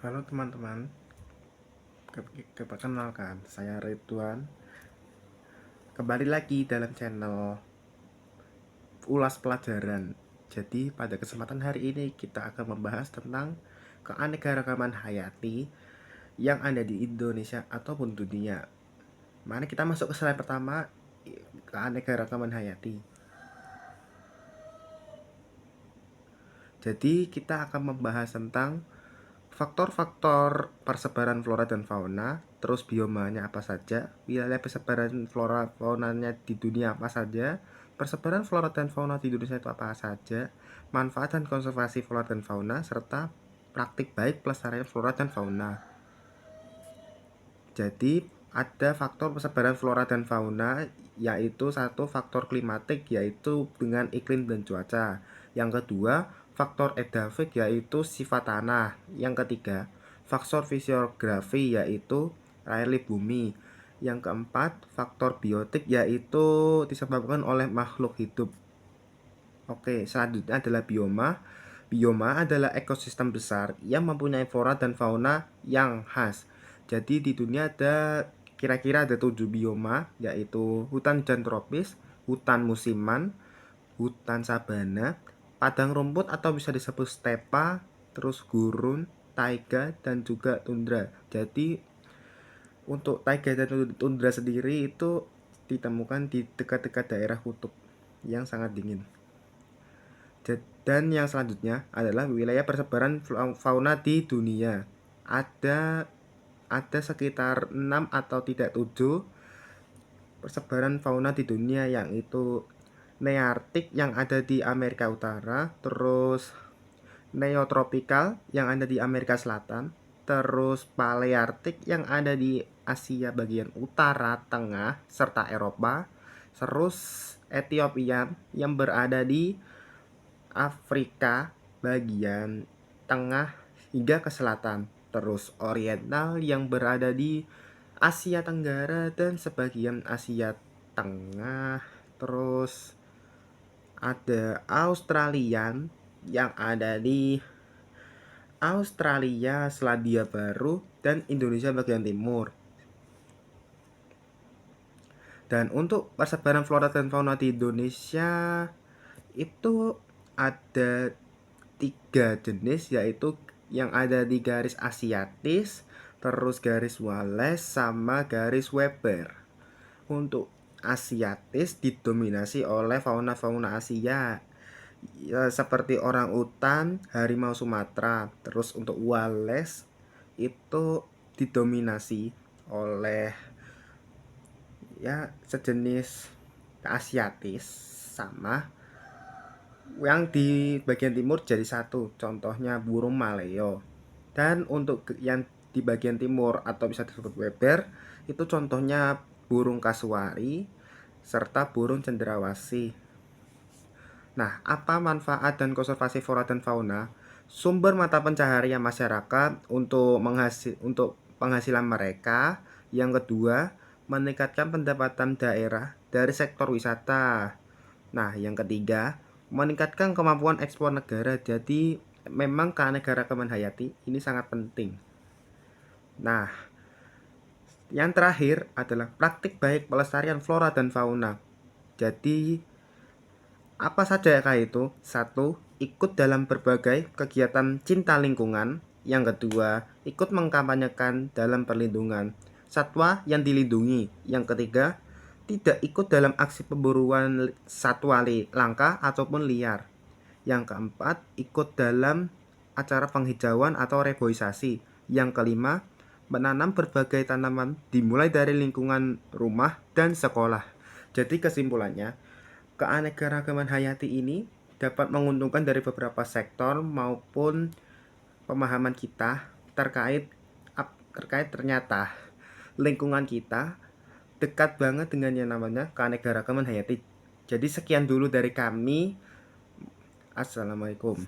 Halo teman-teman, perkenalkan saya Ridwan. Kembali lagi dalam channel Ulas Pelajaran. Jadi pada kesempatan hari ini kita akan membahas tentang keanekaragaman hayati yang ada di Indonesia ataupun dunia. Mari kita masuk ke slide pertama, keanekaragaman hayati. Jadi kita akan membahas tentang faktor-faktor persebaran flora dan fauna, terus biomanya apa saja, wilayah persebaran flora faunanya di dunia apa saja, persebaran flora dan fauna di Indonesia itu apa saja, manfaat dan konservasi flora dan fauna, serta praktik baik pelestarian flora dan fauna. Jadi ada faktor persebaran flora dan fauna, yaitu satu faktor klimatik, yaitu dengan iklim dan cuaca. Yang kedua, faktor edafik, yaitu sifat tanah. Yang ketiga, faktor fisiografi, yaitu relief bumi. Yang keempat, faktor biotik, yaitu disebabkan oleh makhluk hidup. Oke, selanjutnya adalah bioma. Bioma adalah ekosistem besar yang mempunyai flora dan fauna yang khas. Jadi di dunia ada kira-kira ada 7 bioma, yaitu hutan hujan tropis, hutan musiman, hutan sabana, padang rumput atau bisa disebut stepa, terus gurun, taiga, dan juga tundra. Jadi untuk taiga dan tundra sendiri itu ditemukan di dekat-dekat daerah kutub yang sangat dingin. Dan yang selanjutnya adalah wilayah persebaran fauna di dunia. Ada sekitar 6 atau tidak 7 persebaran fauna di dunia, yang itu Nearktik yang ada di Amerika Utara, terus Neotropikal yang ada di Amerika Selatan, terus Palearktik yang ada di Asia bagian utara, tengah, serta Eropa, terus Ethiopia yang berada di Afrika bagian tengah hingga ke selatan, terus Oriental yang berada di Asia Tenggara dan sebagian Asia Tengah, terus ada Australian yang ada di Australia, Selandia Baru, dan Indonesia bagian timur. Dan untuk persebaran flora dan fauna di Indonesia itu ada 3 jenis, yaitu yang ada di garis Asiatis, terus garis Wallace, sama garis Weber. Untuk Asiatis didominasi oleh fauna-fauna Asia, ya, seperti orang utan, harimau Sumatera. Terus untuk Wallace itu didominasi oleh ya sejenis Asiatis, sama yang di bagian timur jadi satu, contohnya burung maleo. Dan untuk yang di bagian timur atau bisa disebut Weber itu contohnya burung kasuari serta burung cendrawasih. Nah, apa manfaat dan konservasi flora dan fauna? Sumber mata pencaharian masyarakat untuk penghasilan mereka. Yang kedua, meningkatkan pendapatan daerah dari sektor wisata. Nah, yang ketiga, meningkatkan kemampuan ekspor negara. Jadi, memang keanekaragaman hayati ini sangat penting. Nah, yang terakhir adalah praktik baik pelestarian flora dan fauna. Jadi, apa saja itu? Satu, ikut dalam berbagai kegiatan cinta lingkungan. Yang kedua, ikut mengkampanyekan dalam perlindungan satwa yang dilindungi. Yang ketiga, tidak ikut dalam aksi pemburuan satwa langka ataupun liar. Yang keempat, ikut dalam acara penghijauan atau reboisasi. Yang kelima, menanam berbagai tanaman dimulai dari lingkungan rumah dan sekolah. Jadi kesimpulannya, keanekaragaman hayati ini dapat menguntungkan dari beberapa sektor maupun pemahaman kita terkait ternyata lingkungan kita dekat banget dengan yang namanya keanekaragaman hayati. Jadi sekian dulu dari kami. Assalamualaikum.